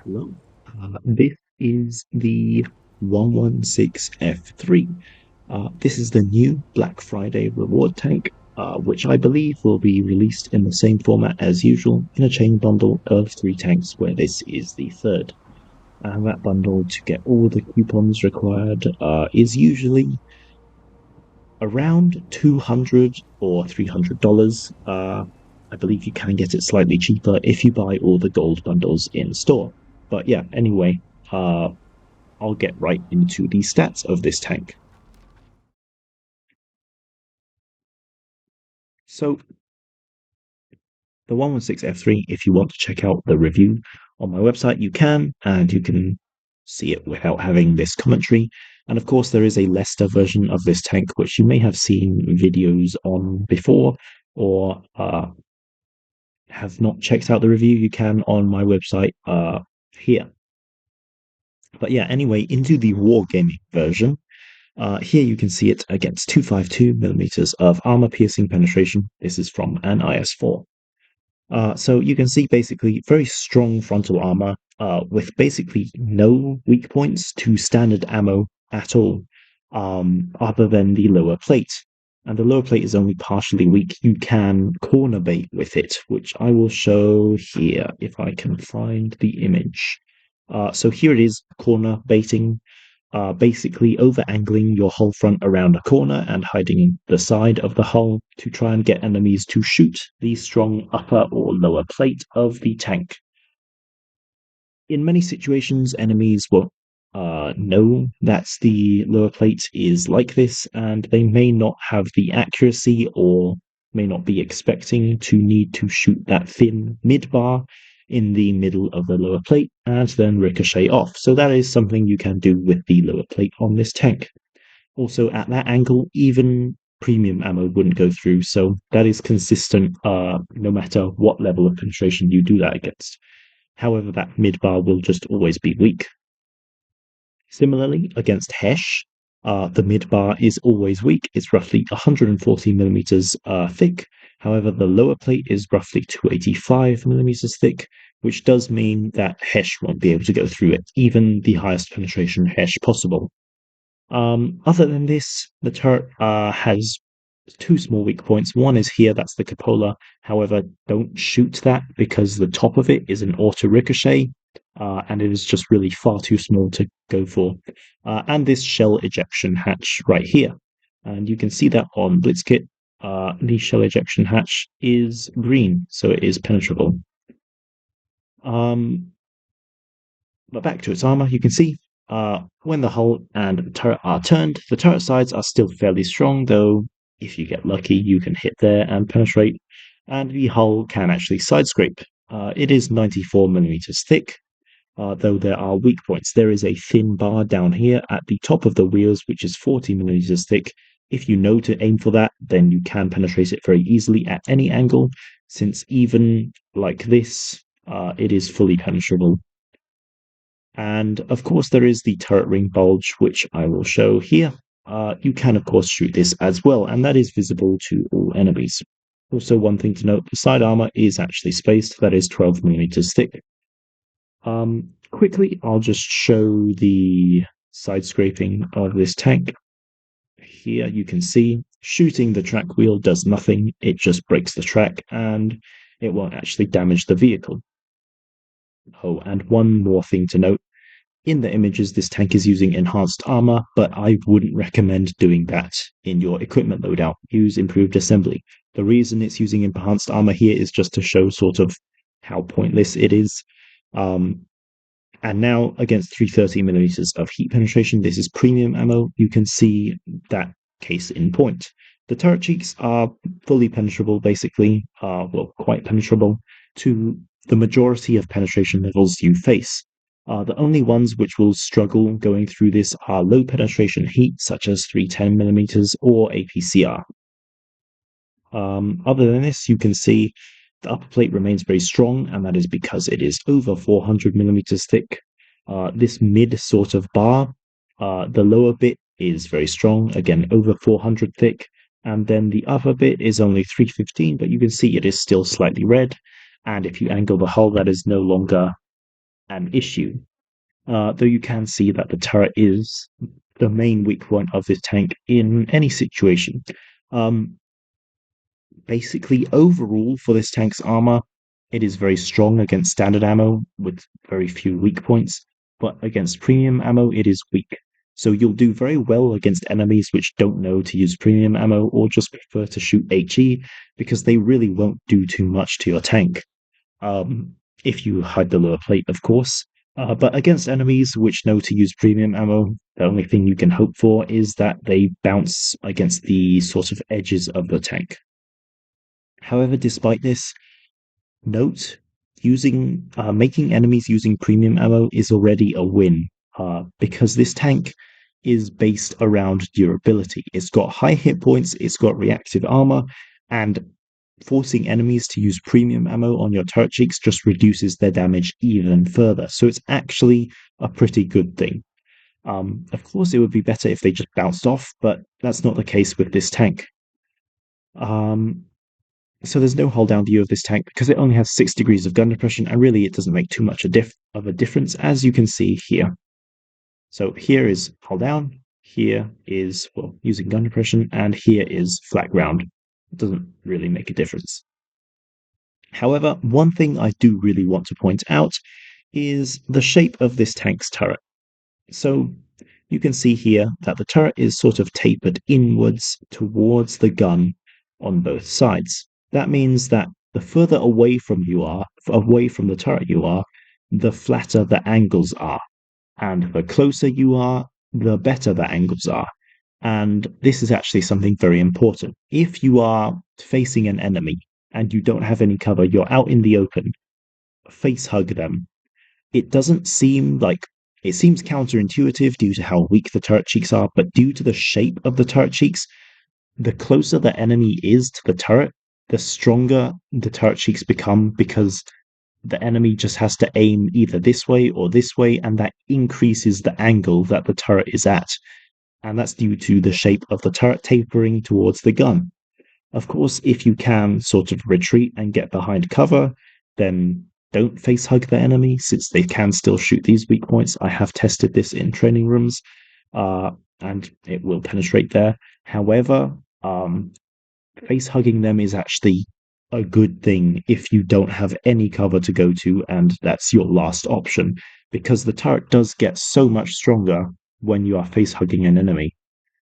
Hello. This is the 116F3. This is the new Black Friday reward tank, which I believe will be released in the same format as usual in a chain bundle of three tanks, where this is the third. And that bundle, to get all the coupons required, is usually around $200 or $300. I believe you can get it slightly cheaper if you buy all the gold bundles in store. But yeah, anyway, uh, I'll get right into the stats of this tank. So, the 116F3, if you want to check out the review on my website, you can, and you can see it without having this commentary. And of course, there is a Leicester version of this tank, which you may have seen videos on before, or have not checked out the review, you can on my website here. But yeah, anyway, into the wargaming version. Here you can see it against 252 millimeters of armor piercing penetration. This is from an IS-4. So you can see basically very strong frontal armor with basically no weak points to standard ammo at all, other than the lower plate. And the lower plate is only partially weak. You can corner bait with it, which I will show here if I can find the image. So here it is, corner baiting, basically over-angling your hull front around a corner and hiding the side of the hull to try and get enemies to shoot the strong upper or lower plate of the tank. In many situations, enemies will know that the lower plate is like this, and they may not have the accuracy or may not be expecting to need to shoot that thin mid-bar in the middle of the lower plate and then ricochet off. So that is something you can do with the lower plate on this tank. Also, at that angle, even premium ammo wouldn't go through, so that is consistent no matter what level of penetration you do that against. However, that mid bar will just always be weak. Similarly, against Hesh, the mid bar is always weak. It's roughly 140 millimeters thick. However, the lower plate is roughly 285 millimeters thick, which does mean that Hesh won't be able to go through it, even the highest penetration Hesh possible. Other than this, the turret has two small weak points. One is here, that's the cupola. However, don't shoot that because the top of it is an auto ricochet, and it is just really far too small to go for. And this shell ejection hatch right here. And you can see that on Blitz kit, the shell ejection hatch is green, so it is penetrable. Um, but back to its armor, you can see when the hull and turret are turned, the turret sides are still fairly strong, though if you get lucky, you can hit there and penetrate, and the hull can actually side scrape. It is 94 millimeters thick, though there are weak points. There is a thin bar down here at the top of the wheels, which is 40 millimeters thick. If you know to aim for that, then you can penetrate it very easily at any angle, since even like this, it is fully penetrable. And of course, there is the turret ring bulge, which I will show here. You can, of course, shoot this as well, and that is visible to all enemies. Also, one thing to note, the side armor is actually spaced, that is 12 millimeters thick. Quickly, I'll just show the side scraping of this tank. Here you can see shooting the track wheel does nothing, it just breaks the track, and it won't actually damage the vehicle. Oh, and one more thing to note. In the images, this tank is using enhanced armor, but I wouldn't recommend doing that in your equipment loadout. Use improved assembly. The reason it's using enhanced armor here is just to show sort of how pointless it is. And now against 330 millimeters of heat penetration, this is premium ammo. You can see that case in point. The turret cheeks are fully penetrable, basically, well, quite penetrable to the majority of penetration levels you face. The only ones which will struggle going through this are low penetration heat, such as 310 millimeters or APCR. Other than this, you can see the upper plate remains very strong, and that is because it is over 400 millimeters thick. This mid sort of bar, the lower bit is very strong, again over 400 thick, and then the upper bit is only 315, but you can see it is still slightly red. And if you angle the hull, that is no longer an issue. Though you can see that the turret is the main weak point of this tank in any situation. Um, Basically, overall, for this tank's armor, it is very strong against standard ammo with very few weak points, but against premium ammo, it is weak. So you'll do very well against enemies which don't know to use premium ammo or just prefer to shoot HE because they really won't do too much to your tank. Um, if you hide the lower plate, of course. But against enemies which know to use premium ammo, the only thing you can hope for is that they bounce against the sort of edges of the tank. However, despite this, note using making enemies using premium ammo is already a win because this tank is based around durability. It's got high hit points, it's got reactive armor, and forcing enemies to use premium ammo on your turret cheeks just reduces their damage even further. So it's actually a pretty good thing. Of course, it would be better if they just bounced off, but that's not the case with this tank. Um, so there's no hold down view of this tank because it only has 6 degrees of gun depression, and really it doesn't make too much of a difference, as you can see here. So here is hold down, here is, well, using gun depression, and here is flat ground. It doesn't really make a difference. However, one thing I do really want to point out is the shape of this tank's turret. So you can see here that the turret is sort of tapered inwards towards the gun on both sides. That means that the further away from the turret you are, the flatter the angles are. And the closer you are, the better the angles are. And this is actually something very important. If you are facing an enemy and you don't have any cover, you're out in the open, face hug them. It doesn't seem like it seems counterintuitive due to how weak the turret cheeks are, but due to the shape of the turret cheeks, the closer the enemy is to the turret, the stronger the turret cheeks become because the enemy just has to aim either this way or this way, and that increases the angle that the turret is at. And that's due to the shape of the turret tapering towards the gun. Of course, if you can sort of retreat and get behind cover, then don't face hug the enemy since they can still shoot these weak points. I have tested this in training rooms, and it will penetrate there. However, face hugging them is actually a good thing if you don't have any cover to go to, and that's your last option, because the turret does get so much stronger when you are face hugging an enemy.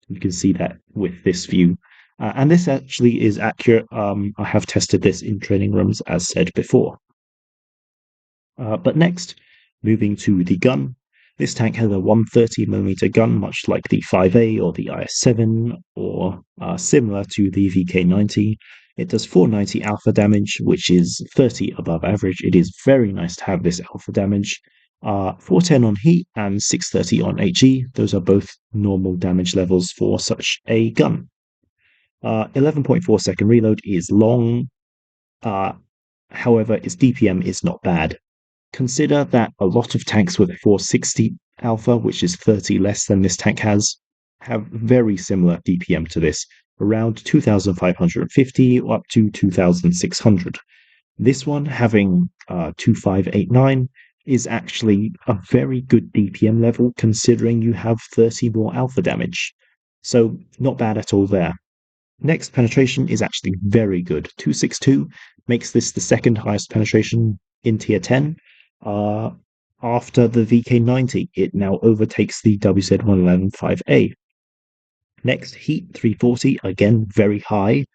You can see that with this view. And this actually is accurate. I have tested this in training rooms, as said before. But next, moving to the gun. This tank has a 130mm gun, much like the 5A or the IS-7, or similar to the VK90. It does 490 alpha damage, which is 30 above average. It is very nice to have this alpha damage. 410 on heat and 630 on HE. Those are both normal damage levels for such a gun. 11.4 second reload is long. However, its DPM is not bad. Consider that a lot of tanks with 460 alpha, which is 30 less than this tank has, have very similar DPM to this, around 2,550 up to 2,600. This one, having 2,589, is actually a very good DPM level considering you have 30 more alpha damage. So, not bad at all there. Next, penetration is actually very good. 262 makes this the second highest penetration in tier 10. After the VK90, it over overtakes the WZ111 5A. Next, Heat 340, again very high.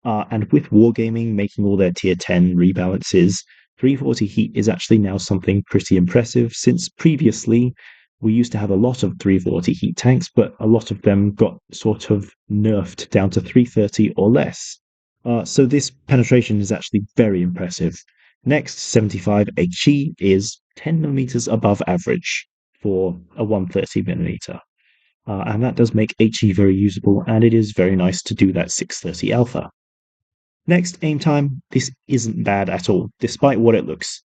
And with Wargaming making all their tier 10 rebalances, 340 Heat is actually now something pretty impressive, since previously we used to have a lot of 340 Heat tanks, but a lot of them got sort of nerfed down to 330 or less. So this penetration is actually very impressive. Next, 75 HE is 10mm above average for a 130mm. And that does make HE very usable, and it is very nice to do that 630 alpha. Next, aim time. This isn't bad at all, despite what it looks.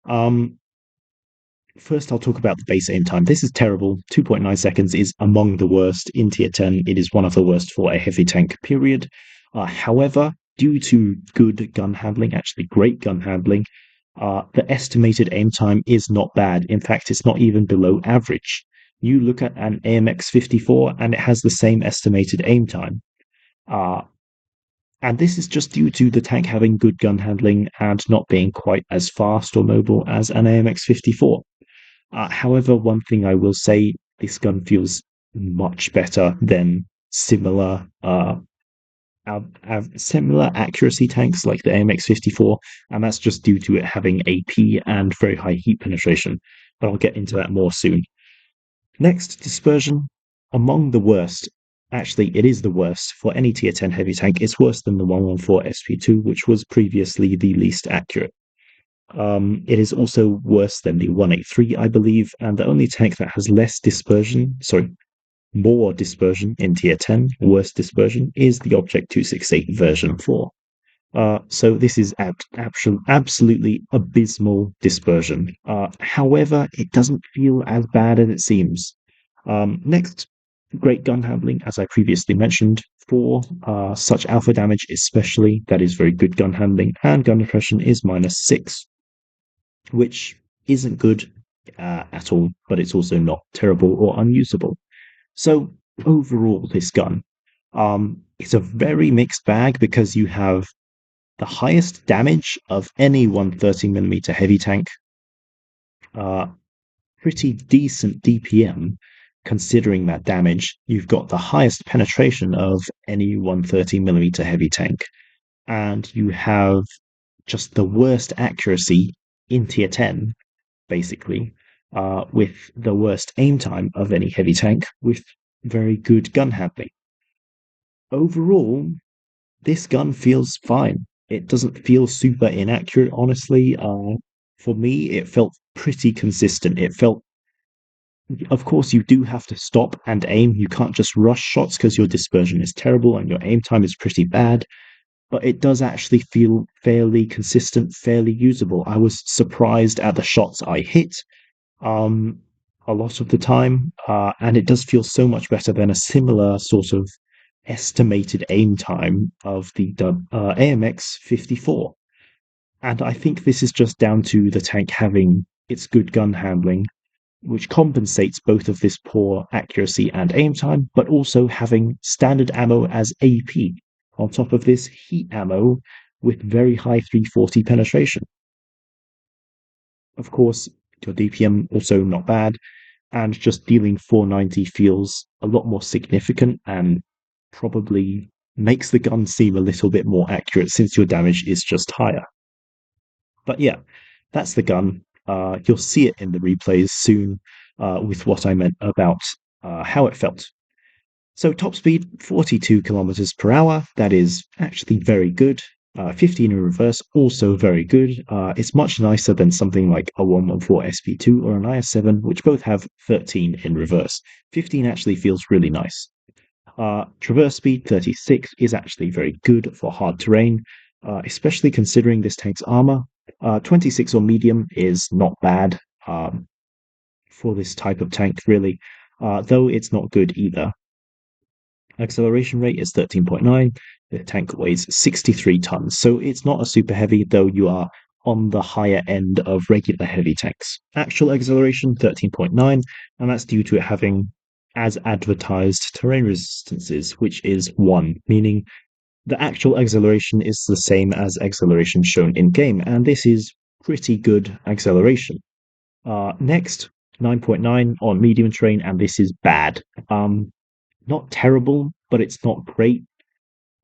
First, I'll talk about the base aim time. This is terrible. 2.9 seconds is among the worst in tier 10. It is one of the worst for a heavy tank, period. However, due to good gun handling, actually great gun handling, the estimated aim time is not bad. In fact, it's not even below average. You look at an AMX 54 and it has the same estimated aim time. And this is just due to the tank having good gun handling and not being quite as fast or mobile as an AMX 54. However, one thing I will say, this gun feels much better than similar accuracy tanks like the AMX 54, and that's just due to it having AP and very high heat penetration. But I'll get into that more soon. Next, dispersion. Among the worst, actually, it is the worst for any tier 10 heavy tank. It's worse than the 114 SP2, which was previously the least accurate. It is also worse than the 183, I believe, and the only tank that has more dispersion in tier 10, worse dispersion, is the Object 268 version 4. So this is absolutely abysmal dispersion. However, it doesn't feel as bad as it seems. Next, great gun handling, as I previously mentioned. For such alpha damage especially, that is very good gun handling, and gun repression is -6, which isn't good at all, but it's also not terrible or unusable. So overall, this gun, it's a very mixed bag because you have the highest damage of any 130mm heavy tank, pretty decent DPM considering that damage. You've got the highest penetration of any 130mm heavy tank, and you have just the worst accuracy in tier 10, basically, with the worst aim time of any heavy tank, with very good gun handling. Overall, this gun feels fine. It doesn't feel super inaccurate, honestly. For me, it felt pretty consistent. It felt, of course, you do have to stop and aim. You can't just rush shots because your dispersion is terrible and your aim time is pretty bad. But it does actually feel fairly consistent, fairly usable. I was surprised at the shots I hit a lot of the time, and it does feel so much better than a similar sort of estimated aim time of the AMX 54. And I think this is just down to the tank having its good gun handling, which compensates both of this poor accuracy and aim time, but also having standard ammo as AP. On top of this, heat ammo with very high 340 penetration. Of course, your DPM also not bad, and just dealing 490 feels a lot more significant and probably makes the gun seem a little bit more accurate since your damage is just higher. But yeah, that's the gun. You'll see it in the replays soon with what I meant about how it felt. So top speed, 42 kilometers per hour. That is actually very good. 15 in reverse, also very good. It's much nicer than something like a 114 SP2 or an IS-7, which both have 13 in reverse. 15 actually feels really nice. Traverse speed, 36, is actually very good for hard terrain, especially considering this tank's armor. 26 on medium is not bad for this type of tank, really, though it's not good either. Acceleration rate is 13.9. The tank weighs 63 tons, so it's not a super heavy, though you are on the higher end of regular heavy tanks. Actual acceleration, 13.9, and that's due to it having, as advertised, terrain resistances, which is 1, meaning the actual acceleration is the same as acceleration shown in-game, and this is pretty good acceleration. Next, 9.9 on medium terrain, and this is bad. Not terrible, but it's not great.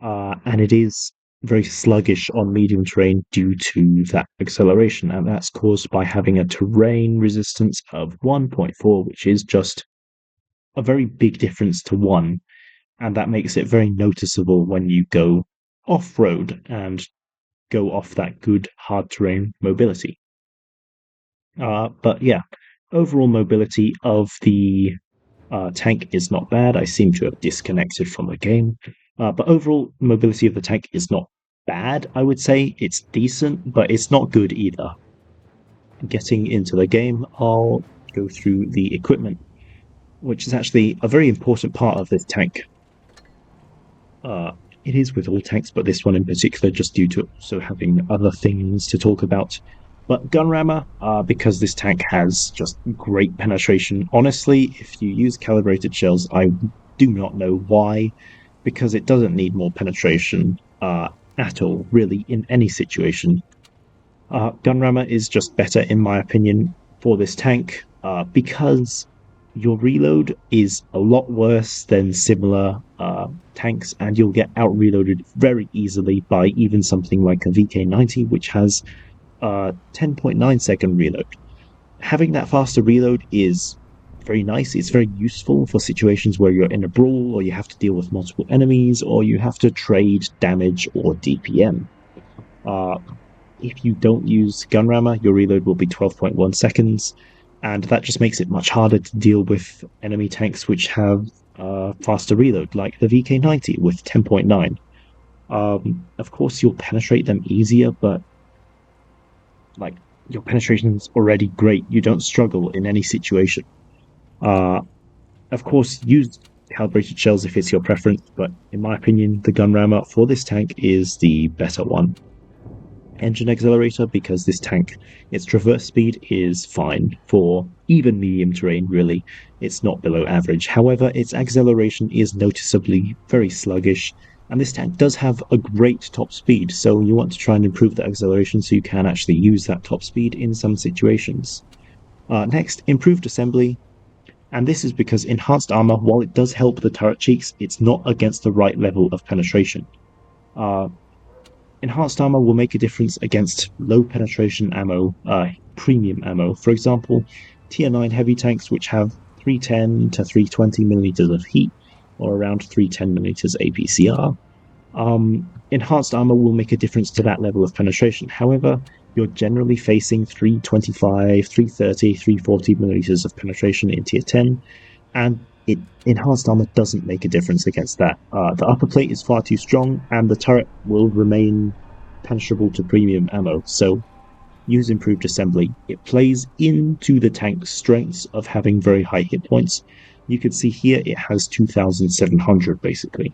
And it is very sluggish on medium terrain due to that acceleration, and that's caused by having a terrain resistance of 1.4, which is just a very big difference to 1, and that makes it very noticeable when you go off-road and go off that good hard terrain mobility. But yeah, overall mobility of the tank is not bad. I seem to have disconnected from the game. But overall, mobility of the tank is not bad, I would say. It's decent, but it's not good either. Getting into the game, I'll go through the equipment, which is actually a very important part of this tank. It is with all tanks, but this one in particular, just due to also having other things to talk about. But gun rammer, because this tank has just great penetration. Honestly, if you use calibrated shells, I do not know why, because it doesn't need more penetration at all, really, in any situation. Gun rammer is just better, in my opinion, for this tank because your reload is a lot worse than similar tanks, and you'll get out reloaded very easily by even something like a VK90, which has 10.9 second reload. Having that faster reload is very nice. It's very useful for situations where you're in a brawl, or you have to deal with multiple enemies, or you have to trade damage or DPM. Uh, if you don't use gun rammer, your reload will be 12.1 seconds, and that just makes it much harder to deal with enemy tanks which have faster reload, like the VK90 with 10.9. Of course, you'll penetrate them easier, but like your penetration is already great. You don't struggle in any situation. Uh, of course, use calibrated shells if it's your preference, but in my opinion, the gun rammer for this tank is the better one. Engine accelerator, because this tank, its traverse speed is fine for even medium terrain, really. It's not below average. However, its acceleration is noticeably very sluggish, and this tank does have a great top speed, so you want to try and improve the acceleration so you can actually use that top speed in some situations. Next, improved assembly. And this is because enhanced armor, while it does help the turret cheeks, it's not against the right level of penetration. Enhanced armor will make a difference against low penetration ammo, premium ammo. For example, tier 9 heavy tanks, which have 310 to 320 millimeters of heat, or around 310 millimeters APCR. Enhanced armor will make a difference to that level of penetration. However, you're generally facing 325, 330, 340 millimeters of penetration in tier 10, and enhanced armor doesn't make a difference against that. The upper plate is far too strong, and the turret will remain penetrable to premium ammo, so use improved assembly. It plays into the tank's strengths of having very high hit points. You can see here it has 2,700 basically.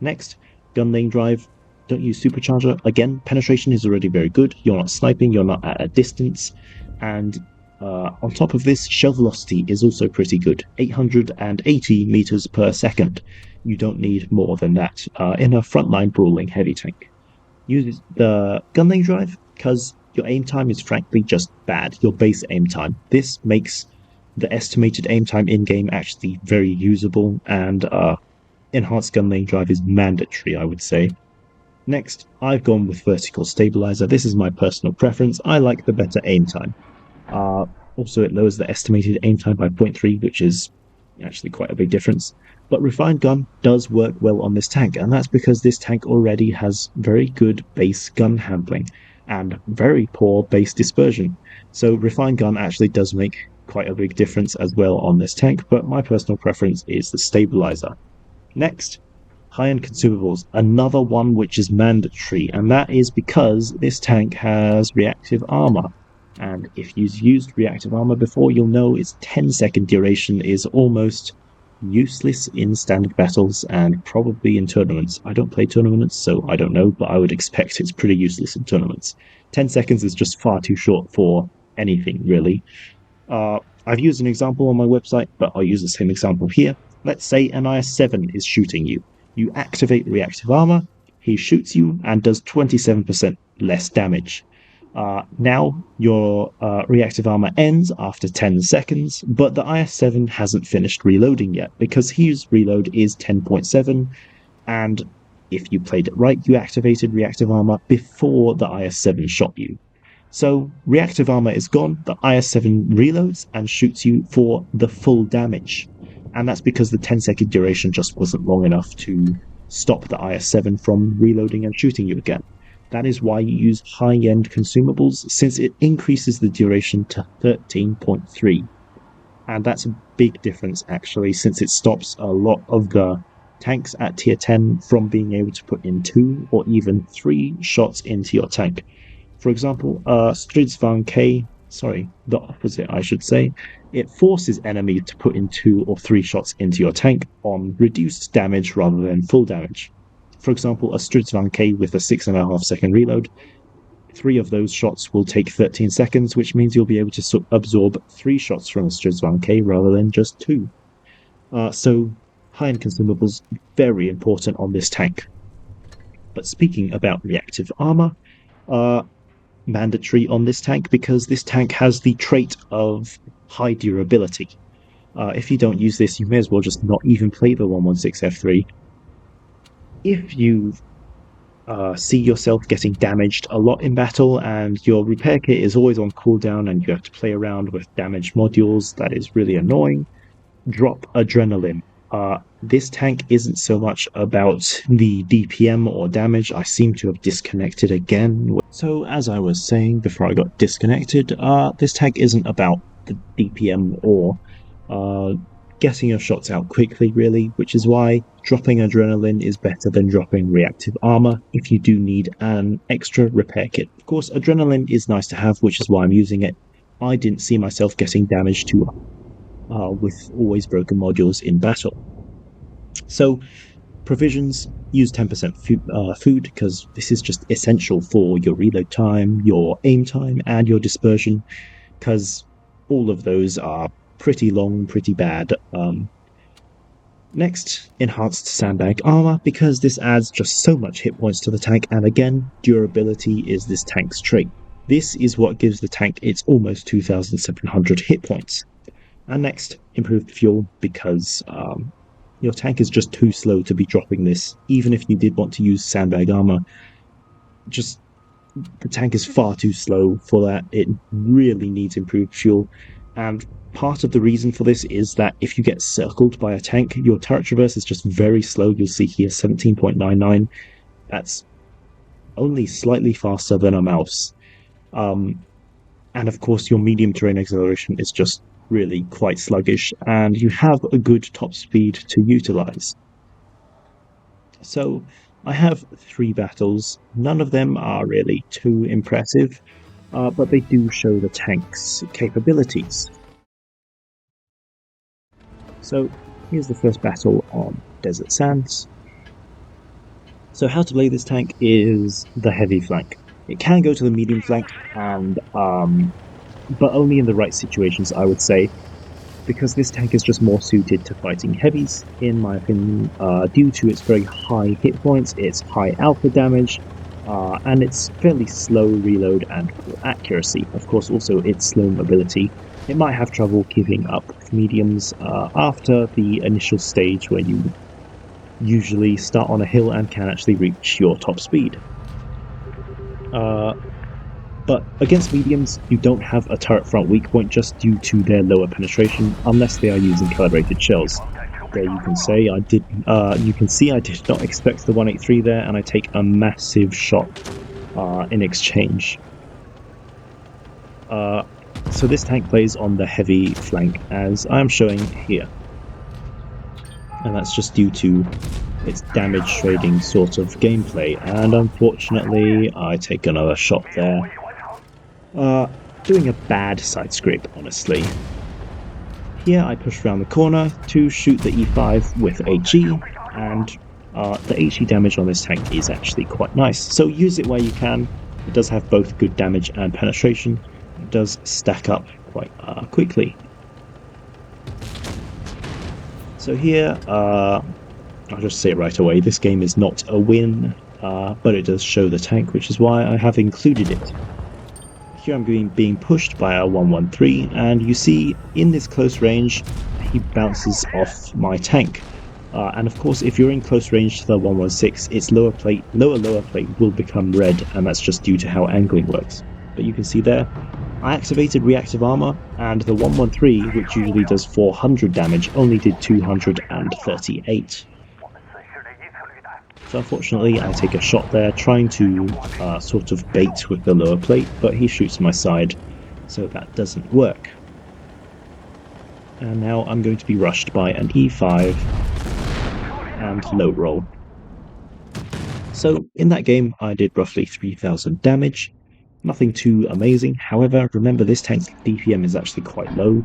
Next, gun lane drive. Don't use supercharger. Again, penetration is already very good. You're not sniping, you're not at a distance, and on top of this, shell velocity is also pretty good, 880 meters per second. You don't need more than that in a frontline brawling heavy tank. Use the gun lane drive because your aim time is frankly just bad, your base aim time. This makes the estimated aim time in-game actually very usable, and enhanced gun lane drive is mandatory, I would say. Next, I've gone with vertical stabilizer. This is my personal preference. I like the better aim time. Also, it lowers the estimated aim time by 0.3, which is actually quite a big difference. But Refined Gun does work well on this tank, and that's because this tank already has very good base gun handling and very poor base dispersion. So Refined Gun actually does make quite a big difference as well on this tank, but my personal preference is the stabilizer. Next, high-end consumables, another one which is mandatory, and that is because this tank has reactive armor. And if you've used reactive armor before, you'll know its 10-second duration is almost useless in standard battles and probably in tournaments. I don't play tournaments, so I don't know, but I would expect it's pretty useless in tournaments. 10 seconds is just far too short for anything, really. I've used an example on my website, but I'll use the same example here. Let's say an IS-7 is shooting you. You activate reactive armor, he shoots you and does 27% less damage. Now your reactive armor ends after 10 seconds, but the IS-7 hasn't finished reloading yet because his reload is 10.7, and if you played it right, you activated reactive armor before the IS-7 shot you. So reactive armor is gone, the IS-7 reloads and shoots you for the full damage. And that's because the 10-second duration just wasn't long enough to stop the IS-7 from reloading and shooting you again. That is why you use high-end consumables, since it increases the duration to 13.3. And that's a big difference, actually, since it stops a lot of the tanks at tier 10 from being able to put in 2 or even 3 shots into your tank. For example, the opposite, I should say. It forces enemy to put in 2 or 3 shots into your tank on reduced damage rather than full damage. For example, a Stridsvan K with a 6.5 second reload 3 of those shots will take 13 seconds, which means you'll be able to absorb 3 shots from a Strizvanke rather than just 2. So high-end consumables, very important on this tank. But speaking about reactive armor, mandatory on this tank because this tank has the trait of high durability. If you don't use this, you may as well just not even play the 116F3. If you see yourself getting damaged a lot in battle and your repair kit is always on cooldown and you have to play around with damage modules, that is really annoying, drop adrenaline. This tank isn't so much about the DPM or damage. I seem to have disconnected again. So as I was saying before I got disconnected, this tank isn't about the DPM or getting your shots out quickly, really, which is why dropping adrenaline is better than dropping reactive armor if you do need an extra repair kit. Of course, adrenaline is nice to have, which is why I'm using it. I didn't see myself getting damaged too with always broken modules in battle. So, provisions, use 10% food because this is just essential for your reload time, your aim time, and your dispersion, because all of those are pretty long, pretty bad. Next, enhanced sandbag armor, because this adds just so much hit points to the tank, and again, durability is this tank's trait. This is what gives the tank its almost 2,700 hit points. And next, improved fuel, because your tank is just too slow to be dropping this. Even if you did want to use sandbag armor, just the tank is far too slow for that. It really needs improved fuel. And part of the reason for this is that if you get circled by a tank, your turret traverse is just very slow. You'll see here 17.99. That's only slightly faster than a mouse. And of course, your medium terrain acceleration is just really quite sluggish, and you have a good top speed to utilize. So I have 3 battles. None of them are really too impressive, but they do show the tank's capabilities. So here's the first battle on Desert Sands. So how to play this tank is the heavy flank. It can go to the medium flank, and but only in the right situations, I would say, because this tank is just more suited to fighting heavies, in my opinion, due to its very high hit points, its high alpha damage, and its fairly slow reload and poor accuracy. Of course, also its slow mobility. It might have trouble keeping up with mediums after the initial stage where you usually start on a hill and can actually reach your top speed. But against mediums, you don't have a turret front weak point just due to their lower penetration, unless they are using calibrated shells. There you can see I did not expect the 183 there, and I take a massive shot in exchange. So this tank plays on the heavy flank, as I am showing here. And that's just due to its damage trading sort of gameplay, and unfortunately I take another shot there. Doing a bad side scrape, honestly. Here I push around the corner to shoot the E5 with HE, and the HE damage on this tank is actually quite nice, so use it where you can. It does have both good damage and penetration. It does stack up quite quickly. So here, I'll just say it right away, this game is not a win, but it does show the tank, which is why I have included it. Here I'm being pushed by a 113, and you see in this close range he bounces off my tank. And of course, if you're in close range to the 116, its lower plate will become red, and that's just due to how angling works. But you can see there, I activated reactive armor, and the 113, which usually does 400 damage, only did 238. So unfortunately, I take a shot there, trying to sort of bait with the lower plate, but he shoots my side, so that doesn't work. And now I'm going to be rushed by an E5 and low roll. So in that game, I did roughly 3,000 damage. Nothing too amazing. However, remember this tank's DPM is actually quite low.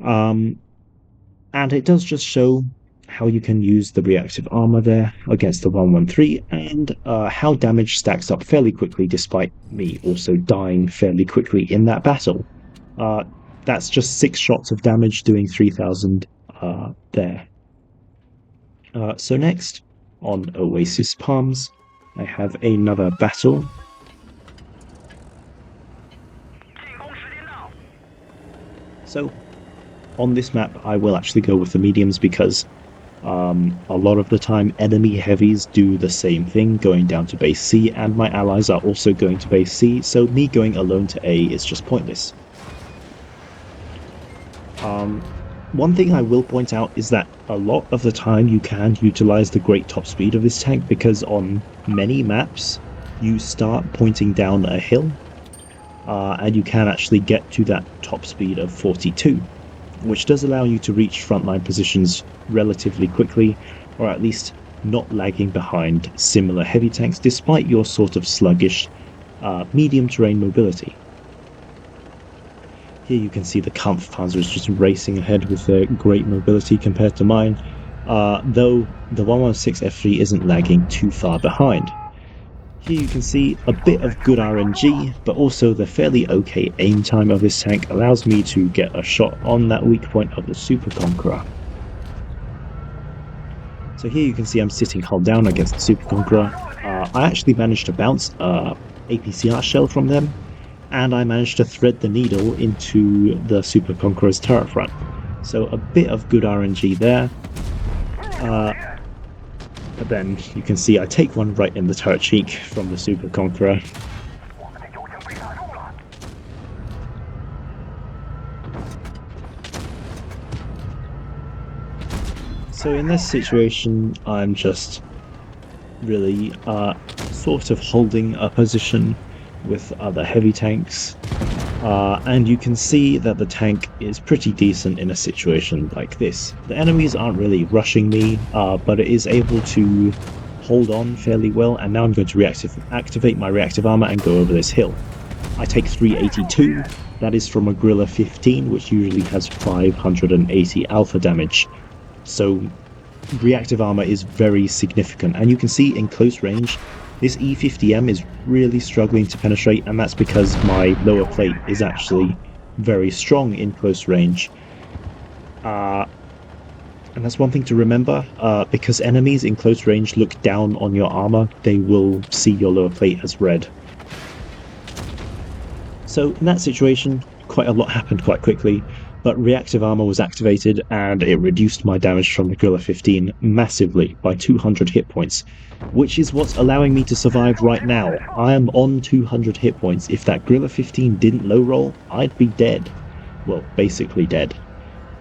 And it does just show how you can use the reactive armor there against the 113, and how damage stacks up fairly quickly despite me also dying fairly quickly in that battle. That's just 6 shots of damage doing 3,000 there. So next, on Oasis Palms, I have another battle. So, on this map, I will actually go with the mediums because a lot of the time enemy heavies do the same thing, going down to base C, and my allies are also going to base C, so me going alone to A is just pointless. One thing I will point out is that a lot of the time you can utilize the great top speed of this tank, because on many maps you start pointing down a hill, and you can actually get to that top speed of 42, which does allow you to reach frontline positions relatively quickly, or at least not lagging behind similar heavy tanks despite your sort of sluggish medium terrain mobility. Here you can see the Kampfpanzer is just racing ahead with their great mobility compared to mine, though the 116 F3 isn't lagging too far behind. Here you can see a bit of good RNG, but also the fairly okay aim time of this tank allows me to get a shot on that weak point of the Super Conqueror. So here you can see I'm sitting hull down against the Super Conqueror. I actually managed to bounce a APCR shell from them, and I managed to thread the needle into the Super Conqueror's turret front. So a bit of good RNG there. But then you can see I take one right in the turret cheek from the Super Conqueror. So in this situation, I'm just really sort of holding a position with other heavy tanks, and you can see that the tank is pretty decent in a situation like this. The enemies aren't really rushing me, but it is able to hold on fairly well, and now I'm going to activate my reactive armor and go over this hill. I take 382, that is from a Gorilla 15, which usually has 580 alpha damage, so reactive armor is very significant, and you can see in close range this E50M is really struggling to penetrate, and that's because my lower plate is actually very strong in close range. And that's one thing to remember, because enemies in close range look down on your armor, they will see your lower plate as red. So in that situation, quite a lot happened quite quickly, but reactive armor was activated and it reduced my damage from the Gorilla 15 massively by 200 hit points, which is what's allowing me to survive right now. I am on 200 hit points. If that Gorilla 15 didn't low roll, I'd be dead. Well, basically dead.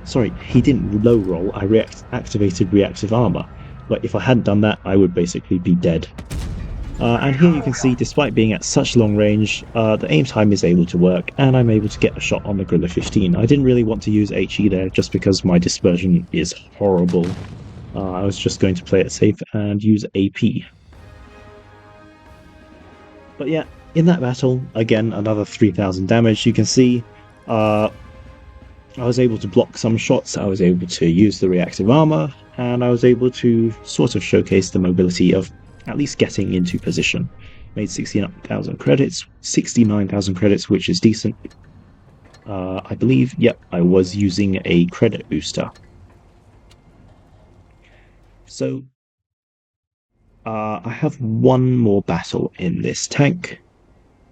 Sorry, he didn't low roll, I activated reactive armor, but if I hadn't done that, I would basically be dead. And here you can see, despite being at such long range, the aim time is able to work, and I'm able to get a shot on the Gorilla 15. I didn't really want to use HE there, just because my dispersion is horrible. I was just going to play it safe and use AP. But yeah, in that battle, again, another 3,000 damage. You can see I was able to block some shots, I was able to use the reactive armor, and I was able to sort of showcase the mobility of at least getting into position. Made 69,000 credits, which is decent. I believe, yep, I was using a credit booster. So, I have one more battle in this tank,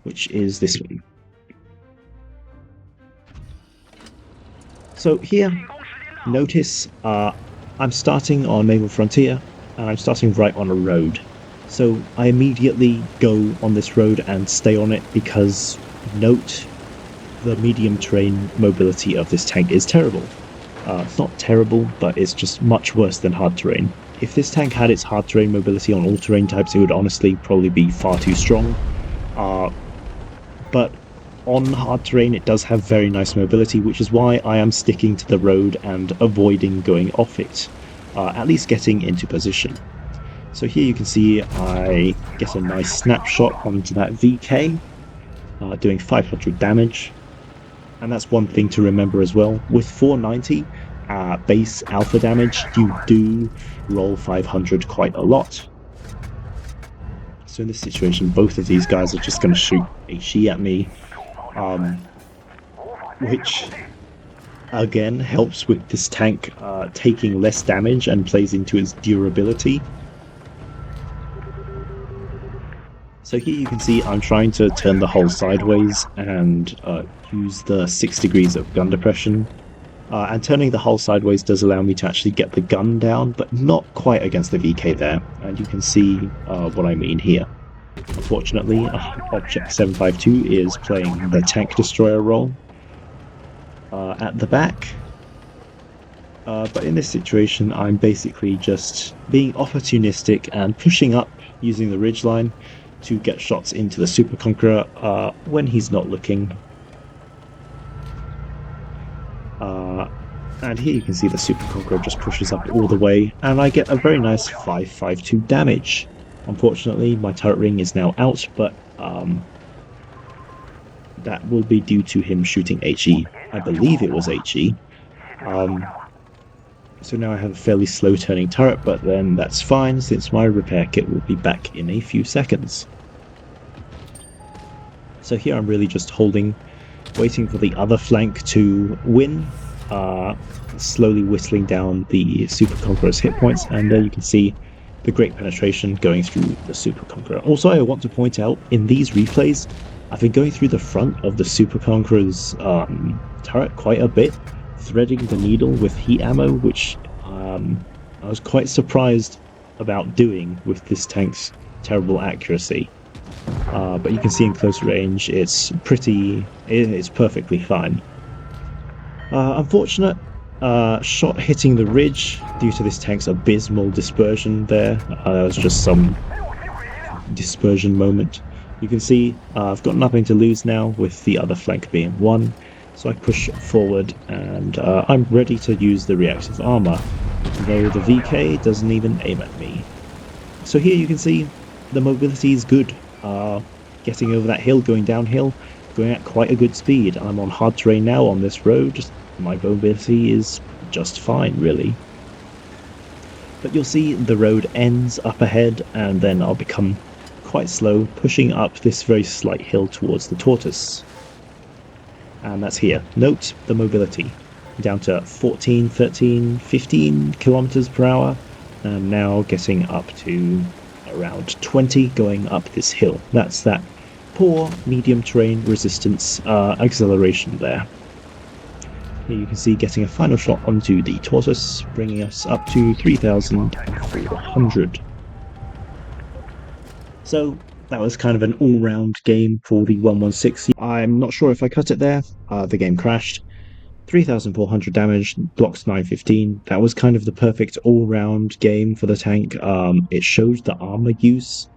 which is this one. So here, notice I'm starting on Naval Frontier, and I'm starting right on a road. So I immediately go on this road and stay on it because, note, the medium terrain mobility of this tank is terrible. It's not terrible, but it's just much worse than hard terrain. If this tank had its hard terrain mobility on all terrain types, it would honestly probably be far too strong. But on hard terrain it does have very nice mobility, which is why I am sticking to the road and avoiding going off it, at least getting into position. So here you can see I get a nice snapshot onto that VK, doing 500 damage. And that's one thing to remember as well. With 490, base alpha damage, you do roll 500 quite a lot. So in this situation, both of these guys are just going to shoot HE at me, which again helps with this tank taking less damage and plays into its durability. So here you can see I'm trying to turn the hull sideways and use the 6 degrees of gun depression. And turning the hull sideways does allow me to actually get the gun down, but not quite against the VK there. And you can see what I mean here. Unfortunately, Object 752 is playing the tank destroyer role at the back. But in this situation, I'm basically just being opportunistic and pushing up using the ridgeline to get shots into the Super Conqueror when he's not looking. And here you can see the Super Conqueror just pushes up all the way, and I get a very nice 552 damage. Unfortunately, my turret ring is now out, but that will be due to him shooting HE. I believe it was HE. So now I have a fairly slow turning turret, but then that's fine since my repair kit will be back in a few seconds. So here I'm really just holding, waiting for the other flank to win, slowly whistling down the Super Conqueror's hit points, and there you can see the great penetration going through the Super Conqueror. Also, I want to point out, in these replays, I've been going through the front of the Super Conqueror's turret quite a bit, threading the needle with heat ammo, which I was quite surprised about doing with this tank's terrible accuracy. But you can see in close range, it's perfectly fine. Unfortunate shot hitting the ridge due to this tank's abysmal dispersion there. That was just some dispersion moment. You can see I've got nothing to lose now with the other flank being won. So I push forward and I'm ready to use the reactive armor, though the VK doesn't even aim at me. So here you can see the mobility is good. Getting over that hill, going downhill, going at quite a good speed. I'm on hard terrain now on this road. My mobility is just fine, really. But you'll see the road ends up ahead, and then I'll become quite slow, pushing up this very slight hill towards the tortoise. And that's here. Note the mobility. Down to 14, 13, 15 kilometers per hour, and now getting up to around 20 going up this hill. That's that poor medium terrain resistance acceleration there. Here you can see getting a final shot onto the tortoise, bringing us up to 3,400. So that was kind of an all-round game for the 116. I'm not sure if I cut it there. The game crashed. 3,400 damage, blocks 915. That was kind of the perfect all-round game for the tank. It showed the armor use,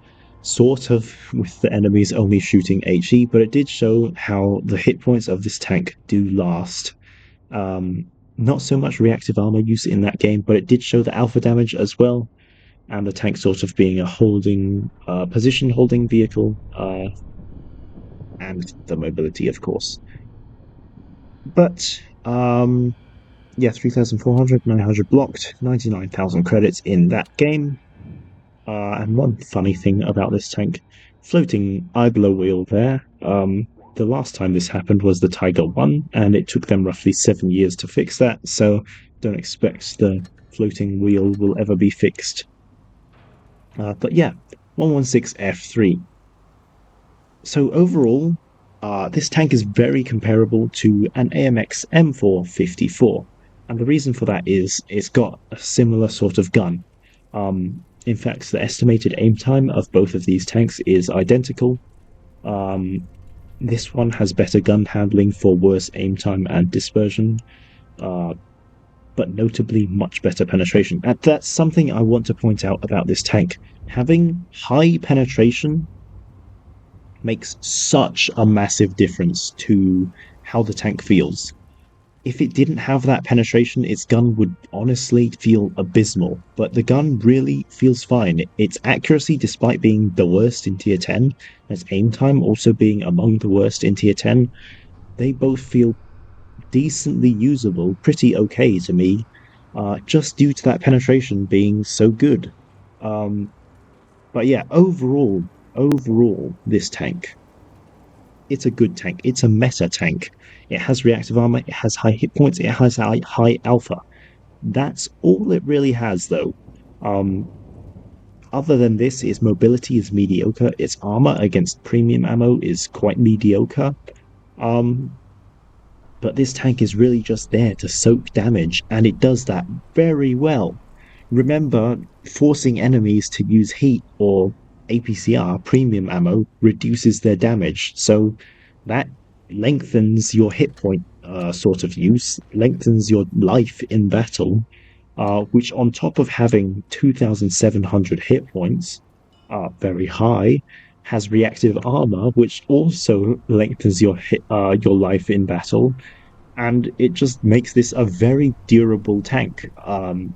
sort of, with the enemies only shooting HE, but it did show how the hit points of this tank do last. Not so much reactive armor use in that game, but it did show the alpha damage as well, and the tank sort of being a holding, position-holding vehicle, and the mobility, of course. But, yeah, 3,400, 900 blocked, 99,000 credits in that game. And one funny thing about this tank, floating idler wheel there. The last time this happened was the Tiger 1, and it took them roughly 7 years to fix that, so don't expect the floating wheel will ever be fixed. But yeah, 116F3. So overall, this tank is very comparable to an AMX M454, and the reason for that is it's got a similar sort of gun. In fact, the estimated aim time of both of these tanks is identical. This one has better gun handling for worse aim time and dispersion, but notably much better penetration. And that's something I want to point out about this tank. Having high penetration makes such a massive difference to how the tank feels. If it didn't have that penetration, its gun would honestly feel abysmal, but the gun really feels fine. Its accuracy, despite being the worst in tier 10, and its aim time also being among the worst in tier 10, they both feel decently usable, pretty okay to me, just due to that penetration being so good. Um, but yeah, overall, this tank, it's a good tank. It's a meta tank. It has reactive armor. It has high hit points. It has high alpha. That's all it really has, though. Um, Other than this, its mobility is mediocre. Its armor against premium ammo is quite mediocre. Um, but this tank is really just there to soak damage, and it does that very well. Remember, forcing enemies to use heat or APCR premium ammo reduces their damage, so that lengthens your hit point sort of use, lengthens your life in battle, which on top of having 2,700 hit points, very high, has reactive armor, which also lengthens your life in battle, and it just makes this a very durable tank. And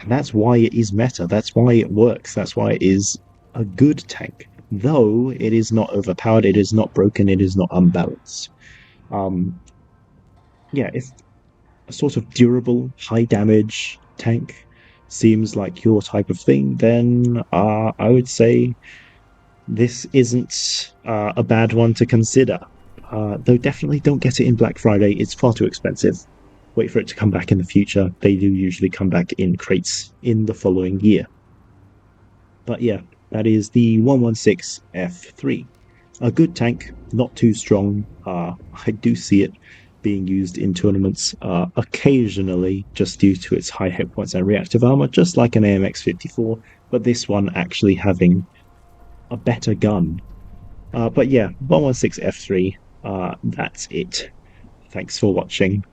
that's why it is meta. That's why it works. That's why it is a good tank. Though it is not overpowered, it is not broken, it is not unbalanced. Um, yeah, it's a sort of durable, high damage tank. Seems like your type of thing. Then I would say this isn't a bad one to consider. Though definitely don't get it in Black Friday. It's far too expensive. Wait for it to come back in the future. They do usually come back in crates in the following year. But yeah, that is the 116F3. A good tank, not too strong. I do see it being used in tournaments occasionally just due to its high hit points and reactive armor, just like an AMX 54, but this one actually having a better gun. But yeah, 116F3, that's it. Thanks for watching.